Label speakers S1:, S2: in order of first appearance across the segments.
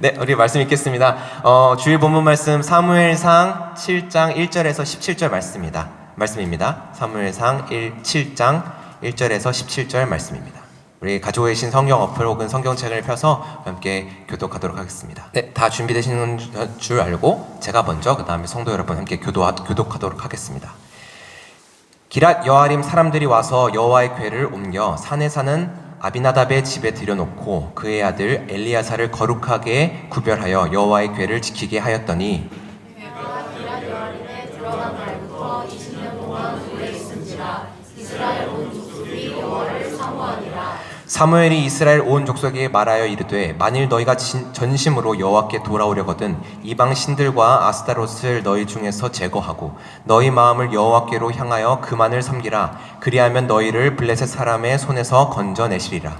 S1: 네, 우리 말씀 읽겠습니다. 주일 본문 말씀 사무엘상 7장 1절에서 17절 말씀입니다. 사무엘상 7장 1절에서 17절 말씀입니다. 우리 가지고 계신 성경 어플 혹은 성경책을 펴서 함께 교독하도록 하겠습니다. 네, 다 준비되시는 줄 알고 제가 먼저 그 다음에 성도 여러분 함께 교독하도록 하겠습니다. 기랏 여아림 사람들이 와서 여호와의 궤를 옮겨 산에 사는 아비나답의 집에 들여놓고 그의 아들 엘리야사를 거룩하게 구별하여 여호와의 궤를 지키게 하였더니
S2: 그가 기랏 여아림에 들어간 날부터 20년 동안 오래 있은지라 이스라엘 온 족속이 여호와를 사모하니라.
S1: 사무엘이 이스라엘 온 족속에게 말하여 이르되 만일 너희가 전심으로 여호와께 돌아오려거든 이방 신들과 아스타롯을 너희 중에서 제거하고 너희 마음을 여호와께로 향하여 그만을 섬기라. 그리하면 너희를 블레셋 사람의 손에서 건져내시리라.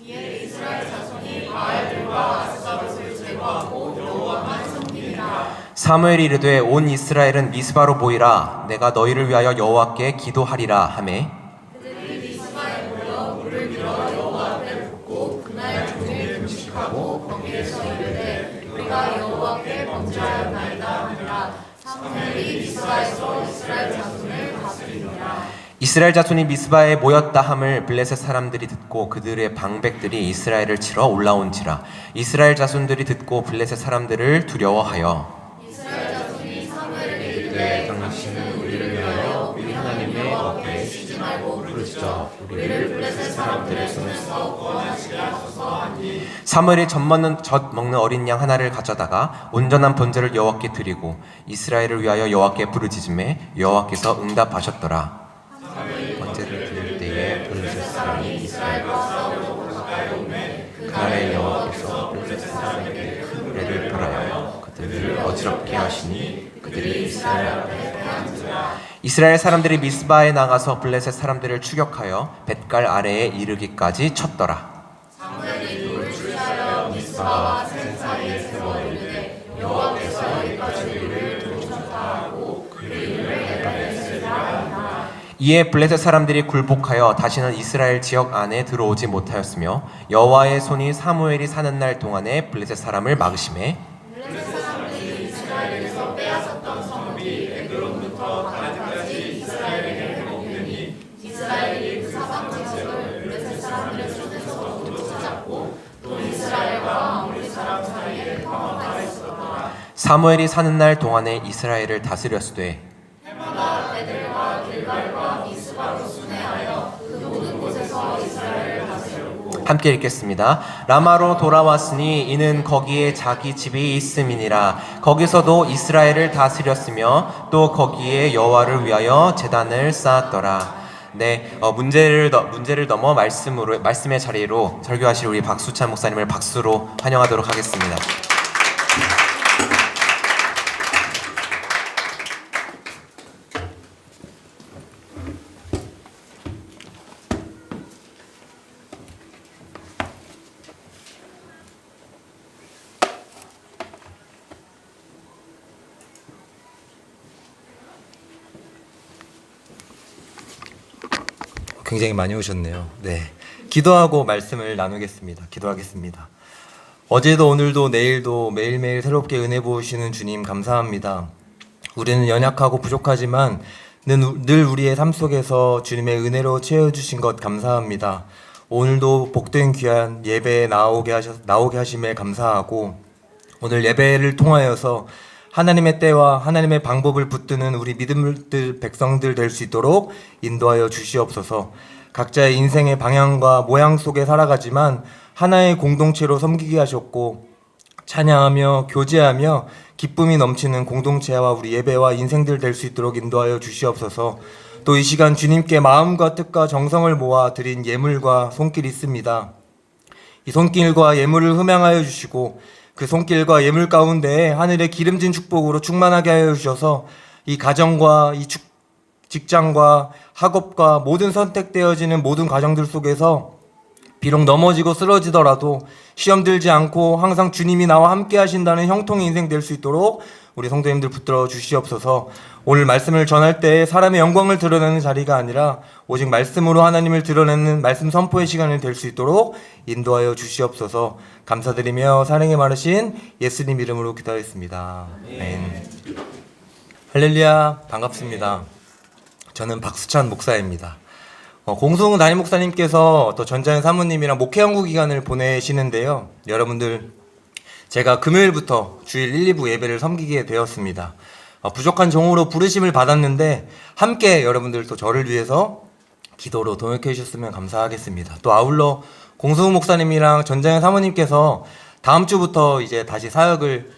S2: 이에 이스라엘 자손이 바알들과 아스타롯을 제거하고 여호와만 섬기리라.
S1: 사무엘이 이르되 온 이스라엘은 미스바로 모이라. 내가 너희를 위하여 여호와께 기도하리라 하매
S2: 그들이 미스바에 모여 물을 들어 여호와 앞에 붓고 그날 종일 금식하고 거기에서 이르되 우리가 여호와께 범죄하였나이다 하니라. 사무엘이 미스바에서 이스라엘 자손을 다스리니라.
S1: 이스라엘 자손이 미스바에 모였다 함을 블레셋 사람들이 듣고 그들의 방백들이 이스라엘을 치러 올라온지라. 이스라엘 자손들이 듣고 블레셋 사람들을 두려워하여
S2: 이스라엘 자손이 사무엘에게 이르되 당신은 우리를 위하여 우리 하나님의 앞에 쉬지 말고 부르짖어 우리를 블레셋 사람들의 손에서 구원하시게 하소서 하니
S1: 사무엘이 젖 먹는 어린 양 하나를 가져다가 온전한 번제를 여호와께 드리고 이스라엘을 위하여 여호와께 부르짖음에 여호와께서 응답하셨더라. 번제를 드릴 때에 블레셋 사람이
S2: 이스라엘과 싸우려고 가까이 오매
S1: 그날에 여호와께서 블레셋 사람에게 큰 우레를 벌하여 그들을 어지럽게 하시니 그들이 이스라엘 앞에 패한지라. 이스라엘 사람들이 미스바에 나가서 블레셋 사람들을 추격하여 뱃갈 아래에 이르기까지 쳤더라.
S2: 사무엘이 돌을 취하여 미스바와 센 사이에 세워 이르되 여호와께서 여기까지 우리를 도우셨다 하고 그 이름을 에베네셀이라 하니라.
S1: 이에 블레셋 사람들이 굴복하여 다시는 이스라엘 지역 안에 들어오지 못하였으며 여호와의 손이 사무엘이 사는 날 동안에 블레셋 사람을 막으심에
S2: 블레셋 사람들이 이스라엘에서 빼앗았던 성읍이 에그론부터 가나까지 이스라엘에게 회복되니 이스라엘이 그 사방 지역을 블레셋 사람들의 손에서 되찾았고 또 이스라엘과 아모리 사람 사이에 평화하였었더라.
S1: 사무엘이 사는 날 동안에 이스라엘을 다스렸으되
S2: 해마다 베델과 길갈과 미스바로 순회하여 그 모든 곳에서 이스라엘을 다스렸고
S1: 함께 읽겠습니다. 라마로 돌아왔으니 이는 거기에 자기 집이 있음이니라. 거기서도 이스라엘을 다스렸으며 또 거기에 여호와를 위하여 제단을 쌓았더라. 네, 문제를 넘어 말씀의 자리로 설교하실 우리 박수찬 목사님을 박수로 환영하도록 하겠습니다. 굉장히 많이 오셨네요. 네, 기도하고 말씀을 나누겠습니다. 기도하겠습니다. 어제도 오늘도 내일도 매일매일 새롭게 은혜 부으시는 주님 감사합니다. 우리는 연약하고 부족하지만 늘 우리의 삶 속에서 주님의 은혜로 채워주신 것 감사합니다. 오늘도 복된 귀한 예배에 나오게 하심에 감사하고 오늘 예배를 통하여서 하나님의 때와 하나님의 방법을 붙드는 우리 믿음들 백성들 될 수 있도록 인도하여 주시옵소서. 각자의 인생의 방향과 모양 속에 살아가지만 하나의 공동체로 섬기게 하셨고 찬양하며 교제하며 기쁨이 넘치는 공동체와 우리 예배와 인생들 될 수 있도록 인도하여 주시옵소서. 또 이 시간 주님께 마음과 뜻과 정성을 모아 드린 예물과 손길이 있습니다. 이 손길과 예물을 흠양하여 주시고 그 손길과 예물 가운데 하늘의 기름진 축복으로 충만하게 하여 주셔서 이 가정과 이 직장과 학업과 모든 선택되어지는 모든 과정들 속에서 비록 넘어지고 쓰러지더라도 시험 들지 않고 항상 주님이 나와 함께 하신다는 형통의 인생 될 수 있도록 우리 성도님들 붙들어 주시옵소서. 오늘 말씀을 전할 때 사람의 영광을 드러내는 자리가 아니라 오직 말씀으로 하나님을 드러내는 말씀 선포의 시간이 될 수 있도록 인도하여 주시옵소서. 감사드리며 사랑에 마르신 예수님 이름으로 기도하겠습니다. 아멘. 할렐루야, 반갑습니다. 저는 박수찬 목사입니다. 공수홍 담임 목사님께서 또 전자연 사모님이랑 목회 연구 기간을 보내시는데요. 여러분들, 제가 금요일부터 주일 1, 2부 예배를 섬기게 되었습니다. 부족한 종으로 부르심을 받았는데 함께 여러분들 또 저를 위해서 기도로 동역해 주셨으면 감사하겠습니다. 또 아울러 공수홍 목사님이랑 전자연 사모님께서 다음 주부터 이제 다시 사역을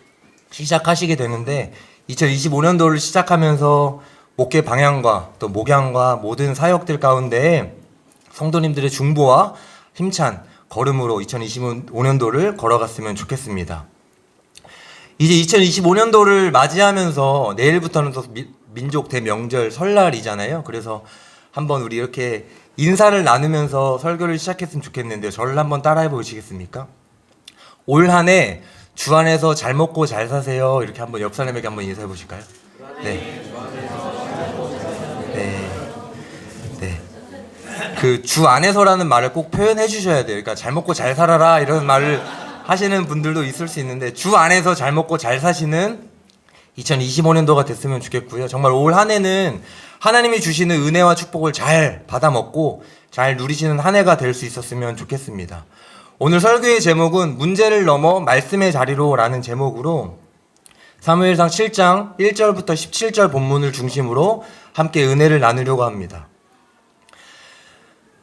S1: 시작하시게 되는데 2025년도를 시작하면서 목회 방향과 또 목양과 모든 사역들 가운데 성도님들의 중보와 힘찬 걸음으로 2025년도를 걸어갔으면 좋겠습니다. 이제 2025년도를 맞이하면서 내일부터는 또 민족 대명절 설날이잖아요. 그래서 한번 우리 이렇게 인사를 나누면서 설교를 시작했으면 좋겠는데요. 저를 한번 따라해 보시겠습니까? 올 한 해 주 안에서 잘 먹고 잘 사세요. 이렇게 한번 옆 사람에게 한번 인사해 보실까요? 네. 네. 그 주 안에서라는 말을 꼭 표현해 주셔야 돼요. 그러니까 잘 먹고 잘 살아라 이런 말을 하시는 분들도 있을 수 있는데 주 안에서 잘 먹고 잘 사시는 2025년도가 됐으면 좋겠고요. 정말 올 한 해는 하나님이 주시는 은혜와 축복을 잘 받아 먹고 잘 누리시는 한 해가 될 수 있었으면 좋겠습니다. 오늘 설교의 제목은 문제를 넘어 말씀의 자리로 라는 제목으로 사무엘상 7장 1절부터 17절 본문을 중심으로 함께 은혜를 나누려고 합니다.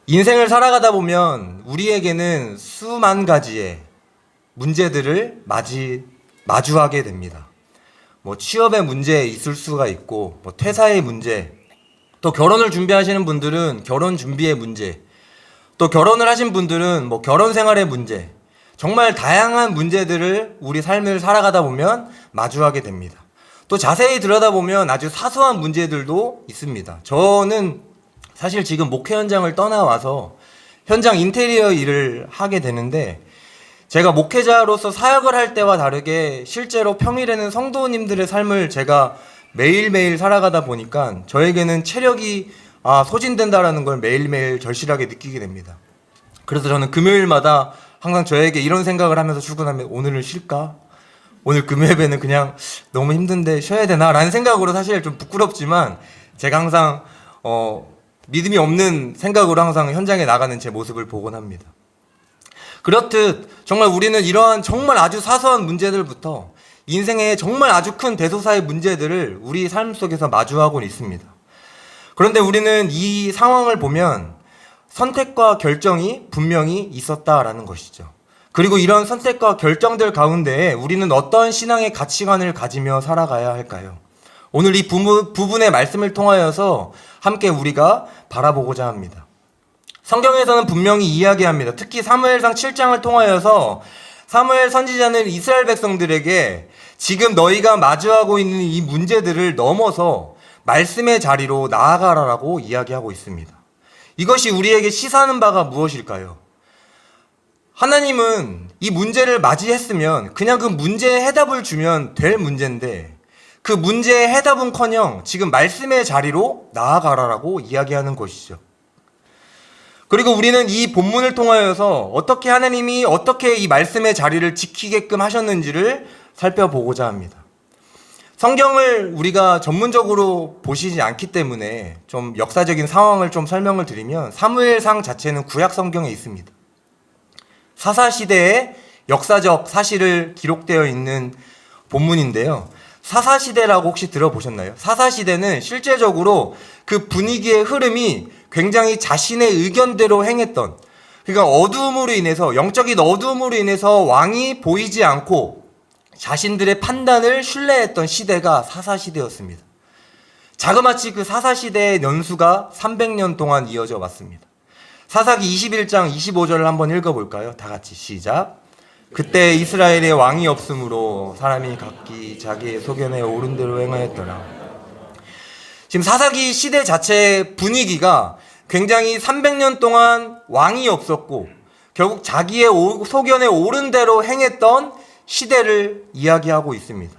S1: 인생을 살아가다 보면 우리에게는 수만 가지의 문제들을 마주하게 됩니다. 뭐 취업의 문제 있을 수가 있고, 뭐 퇴사의 문제, 또 결혼을 준비하시는 분들은 결혼 준비의 문제, 또 결혼을 하신 분들은 뭐 결혼 생활의 문제, 정말 다양한 문제들을 우리 삶을 살아가다 보면 마주하게 됩니다. 또 자세히 들여다보면 아주 사소한 문제들도 있습니다. 저는 사실 지금 목회 현장을 떠나와서 현장 인테리어 일을 하게 되는데 제가 목회자로서 사역을 할 때와 다르게 실제로 평일에는 성도님들의 삶을 제가 매일매일 살아가다 보니까 저에게는 체력이 소진된다라는 걸 매일매일 절실하게 느끼게 됩니다. 그래서 저는 금요일마다 항상 저에게 이런 생각을 하면서 출근하면 오늘은 쉴까? 오늘 금요일에는 그냥 너무 힘든데 쉬어야 되나? 라는 생각으로 사실 좀 부끄럽지만 제가 항상 믿음이 없는 생각으로 항상 현장에 나가는 제 모습을 보곤 합니다. 그렇듯 정말 우리는 이러한 정말 아주 사소한 문제들부터 인생의 정말 아주 큰 대소사의 문제들을 우리 삶 속에서 마주하고 있습니다. 그런데 우리는 이 상황을 보면 선택과 결정이 분명히 있었다라는 것이죠. 그리고 이런 선택과 결정들 가운데 우리는 어떤 신앙의 가치관을 가지며 살아가야 할까요? 오늘 이 부분의 말씀을 통하여서 함께 우리가 바라보고자 합니다. 성경에서는 분명히 이야기합니다. 특히 사무엘상 7장을 통하여서 사무엘 선지자는 이스라엘 백성들에게 지금 너희가 마주하고 있는 이 문제들을 넘어서 말씀의 자리로 나아가라라고 이야기하고 있습니다. 이것이 우리에게 시사하는 바가 무엇일까요? 하나님은 이 문제를 맞이했으면 그냥 그 문제에 해답을 주면 될 문제인데 그 문제의 해답은커녕 지금 말씀의 자리로 나아가라라고 이야기하는 것이죠. 그리고 우리는 이 본문을 통하여서 어떻게 하나님이 어떻게 이 말씀의 자리를 지키게끔 하셨는지를 살펴보고자 합니다. 성경을 우리가 전문적으로 보시지 않기 때문에 좀 역사적인 상황을 좀 설명을 드리면 사무엘상 자체는 구약 성경에 있습니다. 사사시대의 역사적 사실을 기록되어 있는 본문인데요. 사사시대라고 혹시 들어보셨나요? 사사시대는 실제적으로 그 분위기의 흐름이 굉장히 자신의 의견대로 행했던, 그러니까 어두움으로 인해서, 영적인 어두움으로 인해서 왕이 보이지 않고 자신들의 판단을 신뢰했던 시대가 사사시대였습니다. 자그마치 그 사사시대의 연수가 300년 동안 이어져 왔습니다. 사사기 21장 25절을 한번 읽어볼까요? 다 같이 시작. 그때 이스라엘에 왕이 없으므로 사람이 각기 자기의 소견에 옳은 대로 행하였더라. 지금 사사기 시대 자체의 분위기가 굉장히 300년 동안 왕이 없었고 결국 자기의 소견에 옳은 대로 행했던 시대를 이야기하고 있습니다.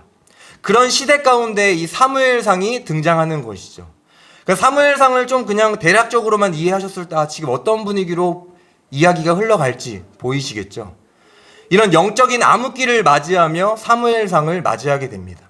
S1: 그런 시대 가운데 이 사무엘상이 등장하는 것이죠. 그러니까 사무엘상을 좀 그냥 대략적으로만 이해하셨을 때 지금 어떤 분위기로 이야기가 흘러갈지 보이시겠죠? 이런 영적인 암흑기를 맞이하며 사무엘상을 맞이하게 됩니다.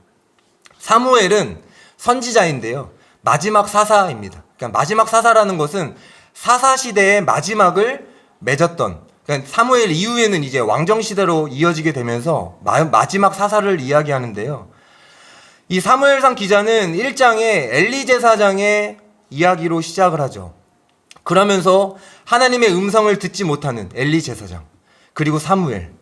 S1: 사무엘은 선지자인데요. 마지막 사사입니다. 그러니까 마지막 사사라는 것은 사사시대의 마지막을 맺었던, 그러니까 사무엘 이후에는 이제 왕정시대로 이어지게 되면서 마지막 사사를 이야기하는데요. 이 사무엘상 기자는 1장에 엘리 제사장의 이야기로 시작을 하죠. 그러면서 하나님의 음성을 듣지 못하는 엘리 제사장, 그리고 사무엘,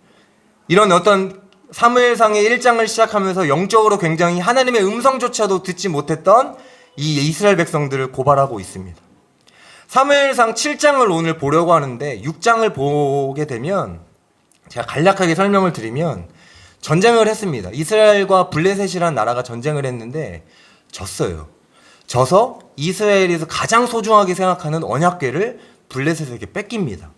S1: 이런 어떤 사무엘상의 1장을 시작하면서 영적으로 굉장히 하나님의 음성조차도 듣지 못했던 이 이스라엘 백성들을 고발하고 있습니다. 사무엘상 7장을 오늘 보려고 하는데 6장을 보게 되면 제가 간략하게 설명을 드리면 전쟁을 했습니다. 이스라엘과 블레셋이라는 나라가 전쟁을 했는데 졌어요. 져서 이스라엘에서 가장 소중하게 생각하는 언약궤를 블레셋에게 뺏깁니다.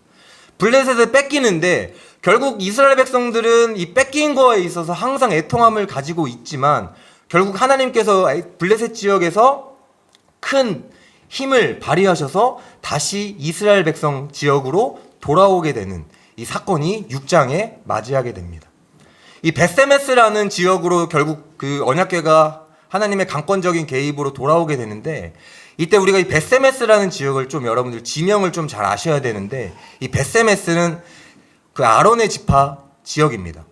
S1: 블레셋을 뺏기는데 결국 이스라엘 백성들은 이 뺏긴 거에 있어서 항상 애통함을 가지고 있지만 결국 하나님께서 블레셋 지역에서 큰 힘을 발휘하셔서 다시 이스라엘 백성 지역으로 돌아오게 되는 이 사건이 6장에 맞이하게 됩니다. 이 베세메스라는 지역으로 결국 그 언약궤가 하나님의 강권적인 개입으로 돌아오게 되는데, 이때 우리가 이 베세메스라는 지역을 좀 여러분들 지명을 좀 잘 아셔야 되는데, 이 베세메스는 그 아론의 지파 지역입니다.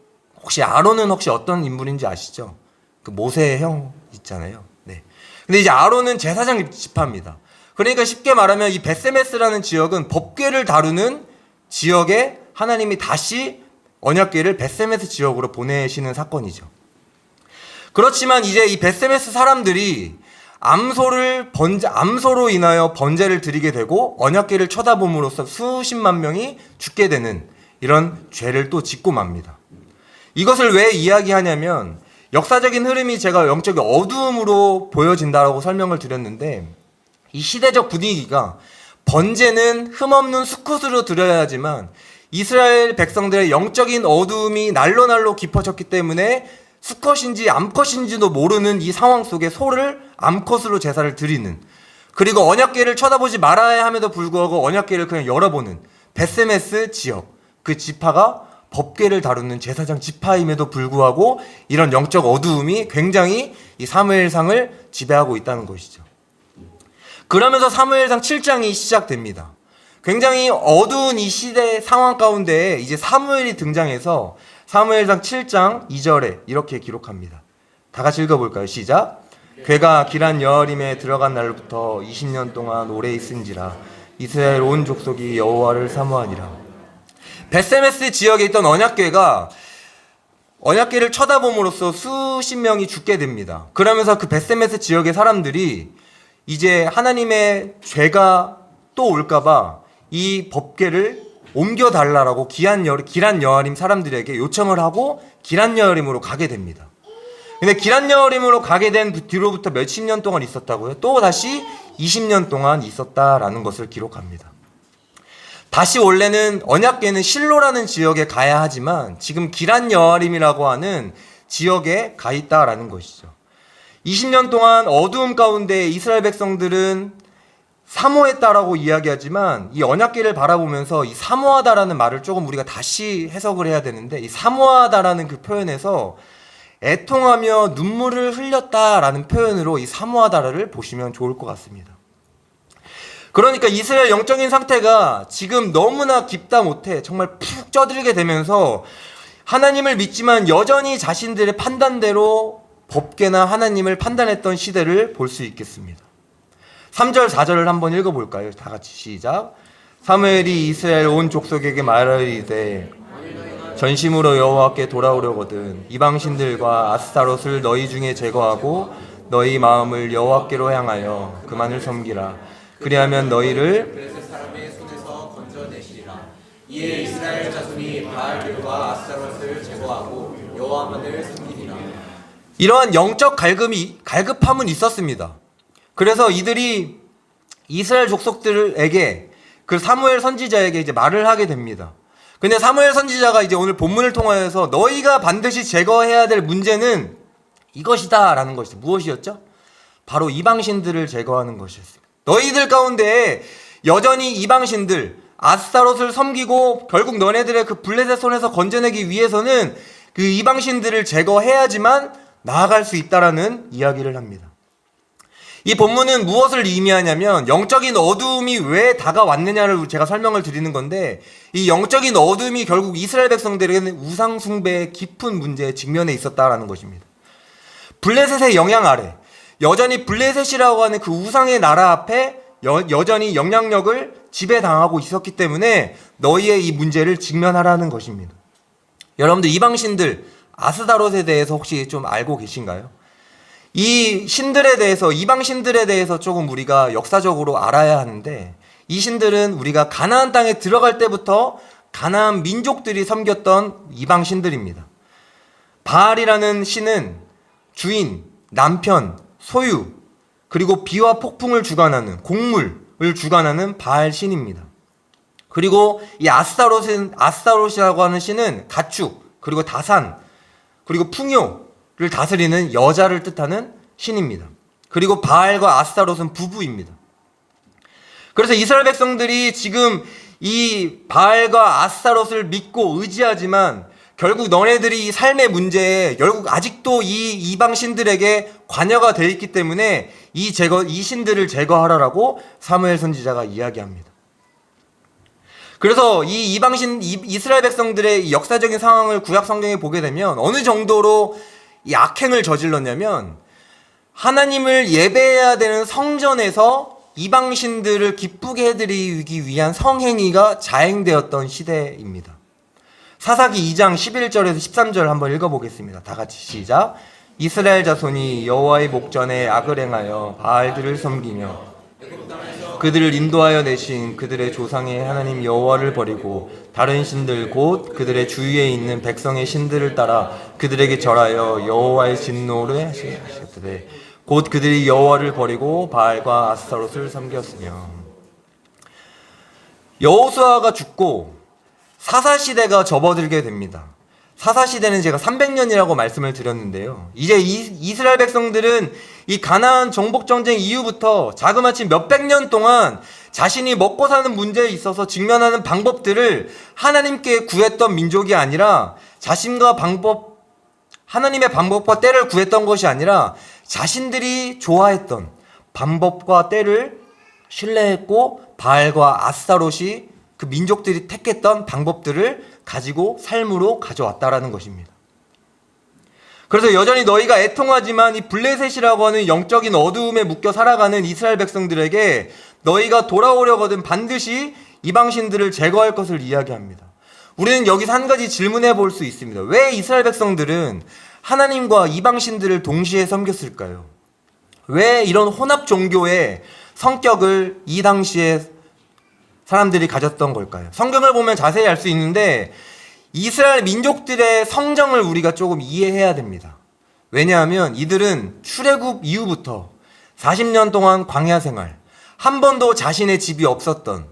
S1: 혹시 아론은 어떤 인물인지 아시죠? 그 모세의 형 있잖아요. 네. 근데 이제 아론은 제사장 지파입니다. 그러니까 쉽게 말하면 이 베세메스라는 지역은 법궤를 다루는 지역에 하나님이 다시 언약궤를 베세메스 지역으로 보내시는 사건이죠. 그렇지만 이제 이 베세메스 사람들이 암소로 인하여 번제를 드리게 되고 언약궤를 쳐다봄으로써 수십만 명이 죽게 되는 이런 죄를 또 짓고 맙니다. 이것을 왜 이야기하냐면 역사적인 흐름이 제가 영적인 어두움으로 보여진다라고 설명을 드렸는데, 이 시대적 분위기가 번제는 흠없는 수컷으로 드려야지만 이스라엘 백성들의 영적인 어두움이 날로 깊어졌기 때문에 수컷인지 암컷인지도 모르는 이 상황 속에 소를 암컷으로 제사를 드리는, 그리고 언약궤를 쳐다보지 말아야 함에도 불구하고 언약궤를 그냥 열어보는 베세메스 지역, 그 지파가 법궤를 다루는 제사장 지파임에도 불구하고 이런 영적 어두움이 굉장히 이 사무엘상을 지배하고 있다는 것이죠. 그러면서 사무엘상 7장이 시작됩니다. 굉장히 어두운 이 시대 상황 가운데 이제 사무엘이 등장해서 사무엘상 7장 2절에 이렇게 기록합니다. 다 같이 읽어볼까요? 시작. 궤가 기란 여아림에 들어간 날부터 20년 동안 오래 있은지라 이스라엘 온 족속이 여호와를 사모하니라. 베세메스 지역에 있던 언약궤가 언약궤를 쳐다봄으로써 수십 명이 죽게 됩니다. 그러면서 그 베세메스 지역의 사람들이 이제 하나님의 죄가 또 올까봐 이 법궤를 옮겨달라고 기란 여아림 사람들에게 요청을 하고 기란 여아림으로 가게 됩니다. 근데 기란 여아림으로 가게 된 뒤로부터 몇십 년 동안 있었다고요? 또 다시 20년 동안 있었다라는 것을 기록합니다. 다시 원래는 언약궤는 실로라는 지역에 가야 하지만 지금 기란 여아림이라고 하는 지역에 가 있다라는 것이죠. 20년 동안 어두움 가운데 이스라엘 백성들은 사모했다라고 이야기하지만 이 언약궤를 바라보면서 이 사모하다라는 말을 조금 우리가 다시 해석을 해야 되는데, 이 사모하다라는 그 표현에서 애통하며 눈물을 흘렸다라는 표현으로 이 사모하다를 보시면 좋을 것 같습니다. 그러니까 이스라엘 영적인 상태가 지금 너무나 깊다 못해 정말 푹 쪄들게 되면서 하나님을 믿지만 여전히 자신들의 판단대로 법궤나 하나님을 판단했던 시대를 볼 수 있겠습니다. 3절 4절을 한번 읽어볼까요? 다 같이 시작. 사무엘이 이스라엘 온 족속에게 말하리되 전심으로 여호와께 돌아오려거든 이방신들과 아스타롯을 너희 중에 제거하고 너희 마음을 여호와께로 향하여 그만을 섬기라. 그리하면 너희를
S3: 블레셋 사람의 손에서 건져내시리라. 이에 이스라엘 자손이 바알들과 아스타롯을 제거하고 여호와만을 섬기리라.
S1: 이러한 영적 갈급함은 있었습니다. 그래서 이들이 이스라엘 족속들에게 그 사무엘 선지자에게 이제 말을 하게 됩니다. 근데 사무엘 선지자가 이제 오늘 본문을 통하여서 너희가 반드시 제거해야 될 문제는 이것이다 라는 것이 무엇이었죠? 바로 이방신들을 제거하는 것이었습니다. 너희들 가운데 여전히 이방신들 아스타롯을 섬기고 결국 너네들의 그 블레셋 손에서 건져내기 위해서는 그 이방신들을 제거해야지만 나아갈 수 있다라는 이야기를 합니다. 이 본문은 무엇을 의미하냐면 영적인 어두움이 왜 다가왔느냐를 제가 설명을 드리는 건데, 이 영적인 어두움이 결국 이스라엘 백성들에게는 우상 숭배의 깊은 문제에 직면해 있었다라는 것입니다. 블레셋의 영향 아래 여전히 블레셋이라고 하는 그 우상의 나라 앞에 여전히 영향력을 지배당하고 있었기 때문에 너희의 이 문제를 직면하라는 것입니다. 여러분들 이방신들 아스다롯에 대해서 혹시 좀 알고 계신가요? 이 신들에 대해서, 이방신들에 대해서 조금 우리가 역사적으로 알아야 하는데, 이 신들은 우리가 가나안 땅에 들어갈 때부터 가나안 민족들이 섬겼던 이방신들입니다. 바알이라는 신은 주인, 남편, 소유, 그리고 비와 폭풍을 주관하는, 곡물을 주관하는 바알 신입니다. 그리고 이 아스타롯이라고 하는 신은 가축, 그리고 다산, 그리고 풍요를 다스리는 여자를 뜻하는 신입니다. 그리고 바알과 아스타롯은 부부입니다. 그래서 이스라엘 백성들이 지금 이 바알과 아스타롯을 믿고 의지하지만 결국 너네들이 이 삶의 문제에 결국 아직도 이 이방 신들에게 관여가 되어 있기 때문에 이 신들을 제거하라라고 사무엘 선지자가 이야기합니다. 그래서 이 이방신 이스라엘 백성들의 이 역사적인 상황을 구약 성경에 보게 되면 어느 정도로 이 악행을 저질렀냐면, 하나님을 예배해야 되는 성전에서 이방신들을 기쁘게 해드리기 위한 성행위가 자행되었던 시대입니다. 사사기 2장 11절에서 13절 한번 읽어보겠습니다. 다 같이 시작. 이스라엘 자손이 여호와의 목전에 악을 행하여 바알들을 섬기며 그들을 인도하여 내신 그들의 조상의 하나님 여호와를 버리고 다른 신들 곧 그들의 주위에 있는 백성의 신들을 따라 그들에게 절하여 여호와의 진노를 하셨으되 곧 그들이 여호와를 버리고 바알과 아스타롯을 섬겼으며. 여호수아가 죽고 사사시대가 접어들게 됩니다. 사사시대는 제가 300년이라고 말씀을 드렸는데요. 이제 이스라엘 백성들은 이 가나안 정복전쟁 이후부터 자그마치 몇백 년 동안 자신이 먹고 사는 문제에 있어서 직면하는 방법들을 하나님께 구했던 민족이 아니라 하나님의 방법과 때를 구했던 것이 아니라 자신들이 좋아했던 방법과 때를 신뢰했고 바알과 아스타롯이 그 민족들이 택했던 방법들을 가지고 삶으로 가져왔다라는 것입니다. 그래서 여전히 너희가 애통하지만 이 블레셋이라고 하는 영적인 어두움에 묶여 살아가는 이스라엘 백성들에게 너희가 돌아오려거든 반드시 이방신들을 제거할 것을 이야기합니다. 우리는 여기서 한 가지 질문해 볼 수 있습니다. 왜 이스라엘 백성들은 하나님과 이방신들을 동시에 섬겼을까요? 왜 이런 혼합 종교의 성격을 이 당시에 사람들이 가졌던 걸까요? 성경을 보면 자세히 알 수 있는데 이스라엘 민족들의 성정을 우리가 조금 이해해야 됩니다. 왜냐하면 이들은 출애굽 이후부터 40년 동안 광야 생활, 한 번도 자신의 집이 없었던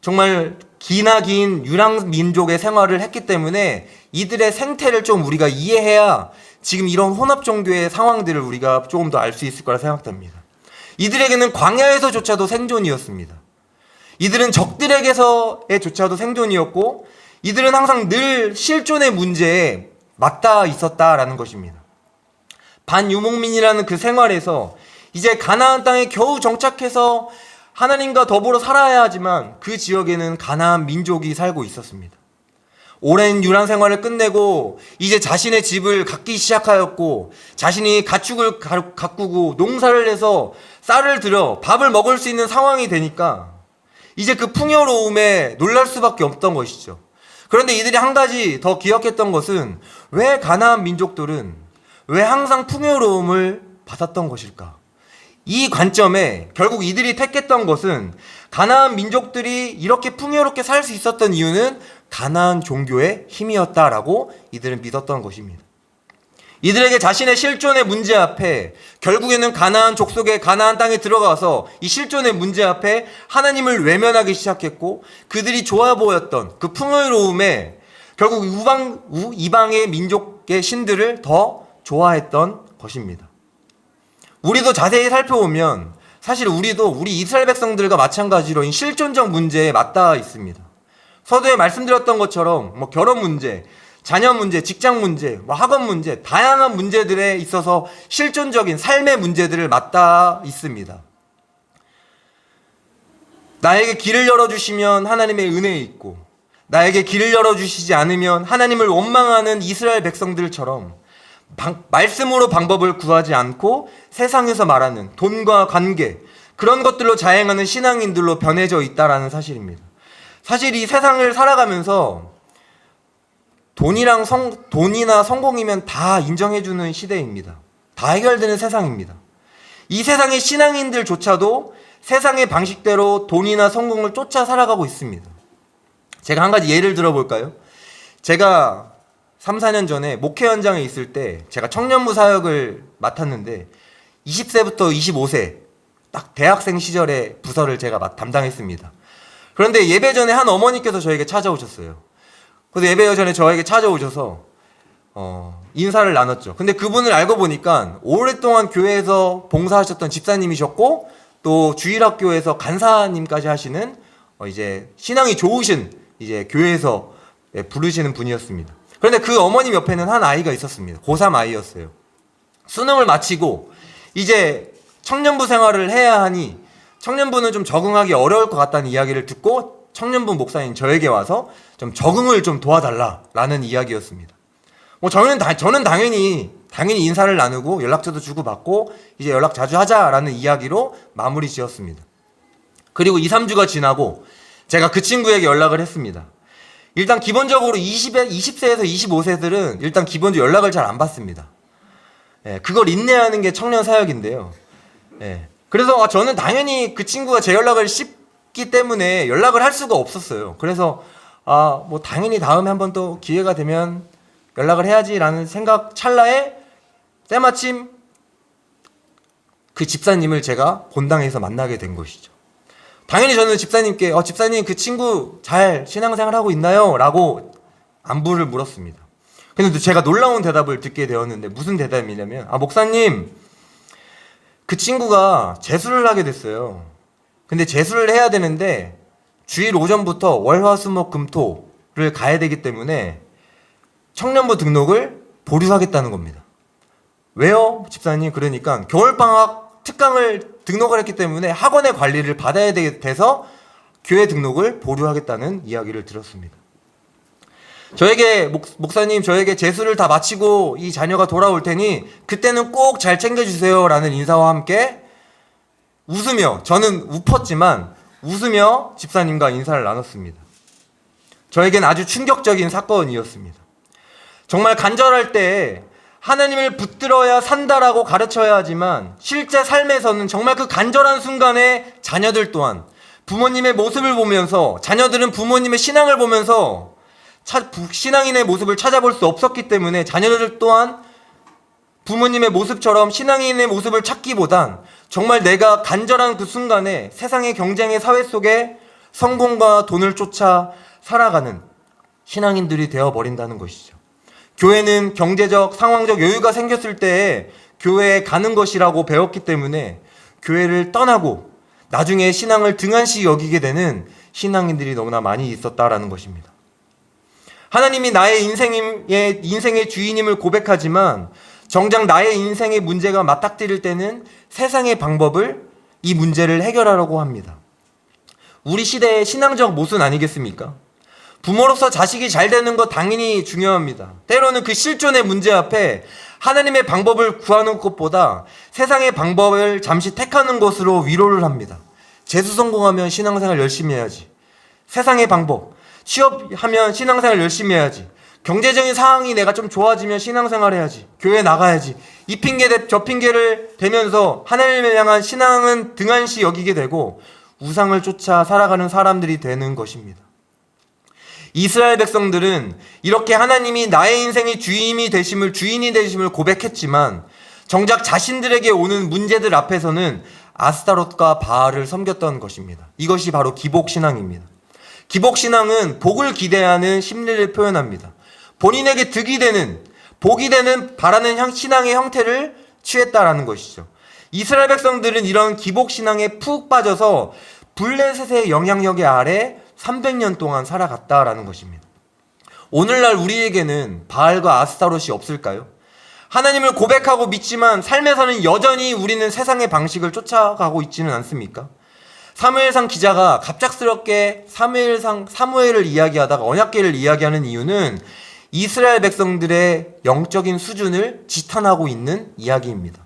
S1: 정말 기나 긴 유랑 민족의 생활을 했기 때문에 이들의 생태를 좀 우리가 이해해야 지금 이런 혼합 종교의 상황들을 우리가 조금 더 알 수 있을 거라 생각됩니다. 이들에게는 광야에서조차도 생존이었습니다. 이들은 적들에게서조차도 생존이었고 이들은 항상 늘 실존의 문제에 맞닿아 있었다라는 것입니다. 반유목민이라는 그 생활에서 이제 가나안 땅에 겨우 정착해서 하나님과 더불어 살아야 하지만 그 지역에는 가나안 민족이 살고 있었습니다. 오랜 유랑 생활을 끝내고 이제 자신의 집을 갖기 시작하였고 자신이 가축을 가꾸고 농사를 해서 쌀을 들여 밥을 먹을 수 있는 상황이 되니까 이제 그 풍요로움에 놀랄 수밖에 없던 것이죠. 그런데 이들이 한 가지 더 기억했던 것은 왜 가나안 민족들은 왜 항상 풍요로움을 받았던 것일까? 이 관점에 결국 이들이 택했던 것은 가나안 민족들이 이렇게 풍요롭게 살 수 있었던 이유는 가나안 종교의 힘이었다라고 이들은 믿었던 것입니다. 이들에게 자신의 실존의 문제 앞에 결국에는 가나안 족속의 가나안 땅에 들어가서 이 실존의 문제 앞에 하나님을 외면하기 시작했고 그들이 좋아 보였던 그 풍요로움에 결국 이방의 민족의 신들을 더 좋아했던 것입니다. 우리도 자세히 살펴보면 사실 우리도 우리 이스라엘 백성들과 마찬가지로 이 실존적 문제에 맞닿아 있습니다. 서두에 말씀드렸던 것처럼 결혼 문제, 자녀 문제, 직장 문제, 학업 문제, 다양한 문제들에 있어서 실존적인 삶의 문제들을 맞닿아 있습니다. 나에게 길을 열어주시면 하나님의 은혜 있고 나에게 길을 열어주시지 않으면 하나님을 원망하는 이스라엘 백성들처럼 말씀으로 방법을 구하지 않고 세상에서 말하는 돈과 관계 그런 것들로 자행하는 신앙인들로 변해져 있다라는 사실입니다. 사실 이 세상을 살아가면서 돈이나 성공이면 다 인정해주는 시대입니다. 다 해결되는 세상입니다. 이 세상의 신앙인들조차도 세상의 방식대로 돈이나 성공을 쫓아 살아가고 있습니다. 제가 한 가지 예를 들어볼까요? 제가 3, 4년 전에 목회 현장에 있을 때 제가 청년부 사역을 맡았는데 20세부터 25세 딱 대학생 시절에 부서를 제가 담당했습니다. 그런데 예배 전에 한 어머니께서 저에게 찾아오셨어요. 그래서 예배 전에 저에게 찾아오셔서 인사를 나눴죠. 근데 그분을 알고 보니까 오랫동안 교회에서 봉사하셨던 집사님이셨고 또 주일학교에서 간사님까지 하시는 이제 신앙이 좋으신 이제 교회에서 부르시는 분이었습니다. 그런데 그 어머님 옆에는 한 아이가 있었습니다. 고3 아이였어요. 수능을 마치고 이제 청년부 생활을 해야 하니 청년부는 좀 적응하기 어려울 것 같다는 이야기를 듣고 청년부 목사님 저에게 와서 좀 적응을 좀 도와달라라는 이야기였습니다. 저는 당연히 인사를 나누고 연락처도 주고받고 이제 연락 자주 하자라는 이야기로 마무리 지었습니다. 그리고 2, 3주가 지나고 제가 그 친구에게 연락을 했습니다. 일단 기본적으로 20세에서 25세들은 일단 기본적으로 연락을 잘 안 받습니다. 그걸 인내하는 게 청년 사역인데요. 그래서 저는 당연히 그 친구가 제 연락을 씹기 때문에 연락을 할 수가 없었어요. 그래서 당연히 다음에 한번 또 기회가 되면 연락을 해야지라는 생각 찰나에 때마침 그 집사님을 제가 본당에서 만나게 된 것이죠. 당연히 저는 집사님께 집사님 그 친구 잘 신앙생활 하고 있나요? 라고 안부를 물었습니다. 근데 제가 놀라운 대답을 듣게 되었는데 무슨 대답이냐면 목사님 그 친구가 재수를 하게 됐어요. 근데 재수를 해야 되는데 주일 오전부터 월화수목금토를 가야 되기 때문에 청년부 등록을 보류하겠다는 겁니다. 왜요? 집사님 그러니까 겨울방학 특강을 등록을 했기 때문에 학원의 관리를 받아야 돼서 교회 등록을 보류하겠다는 이야기를 들었습니다. 저에게 목사님 저에게 재수를 다 마치고 이 자녀가 돌아올 테니 그때는 꼭 잘 챙겨주세요 라는 인사와 함께 웃으며 저는 웃었지만 웃으며 집사님과 인사를 나눴습니다. 저에겐 아주 충격적인 사건이었습니다. 정말 간절할 때 하나님을 붙들어야 산다라고 가르쳐야 하지만 실제 삶에서는 정말 그 간절한 순간에 자녀들 또한 부모님의 모습을 보면서 자녀들은 부모님의 신앙을 보면서 신앙인의 모습을 찾아볼 수 없었기 때문에 자녀들 또한 부모님의 모습처럼 신앙인의 모습을 찾기보단 정말 내가 간절한 그 순간에 세상의 경쟁의 사회 속에 성공과 돈을 쫓아 살아가는 신앙인들이 되어버린다는 것이죠. 교회는 경제적, 상황적 여유가 생겼을 때에 교회에 가는 것이라고 배웠기 때문에 교회를 떠나고 나중에 신앙을 등한시 여기게 되는 신앙인들이 너무나 많이 있었다라는 것입니다. 하나님이 나의 인생의 주인임을 고백하지만 정작 나의 인생의 문제가 맞닥뜨릴 때는 세상의 방법을 이 문제를 해결하려고 합니다. 우리 시대의 신앙적 모순 아니겠습니까? 부모로서 자식이 잘 되는 것 당연히 중요합니다. 때로는 그 실존의 문제 앞에 하나님의 방법을 구하는 것보다 세상의 방법을 잠시 택하는 것으로 위로를 합니다. 재수 성공하면 신앙생활 열심히 해야지. 세상의 방법, 취업하면 신앙생활 열심히 해야지. 경제적인 상황이 내가 좀 좋아지면 신앙생활 해야지. 교회 나가야지. 이 핑계 저 핑계를 대면서 하나님을 향한 신앙은 등한시 여기게 되고 우상을 쫓아 살아가는 사람들이 되는 것입니다. 이스라엘 백성들은 이렇게 하나님이 나의 인생의 주인이 되심을 고백했지만 정작 자신들에게 오는 문제들 앞에서는 아스타롯과 바알을 섬겼던 것입니다. 이것이 바로 기복신앙입니다. 기복신앙은 복을 기대하는 심리를 표현합니다. 본인에게 득이 되는, 복이 되는 바라는 신앙의 형태를 취했다라는 것이죠. 이스라엘 백성들은 이런 기복신앙에 푹 빠져서 블레셋의 영향력 아래 300년 동안 살아갔다라는 것입니다. 오늘날 우리에게는 바알과 아스타롯이 없을까요? 하나님을 고백하고 믿지만 삶에서는 여전히 우리는 세상의 방식을 쫓아가고 있지는 않습니까? 사무엘상 기자가 갑작스럽게 사무엘을 이야기하다가 언약궤를 이야기하는 이유는 이스라엘 백성들의 영적인 수준을 지탄하고 있는 이야기입니다.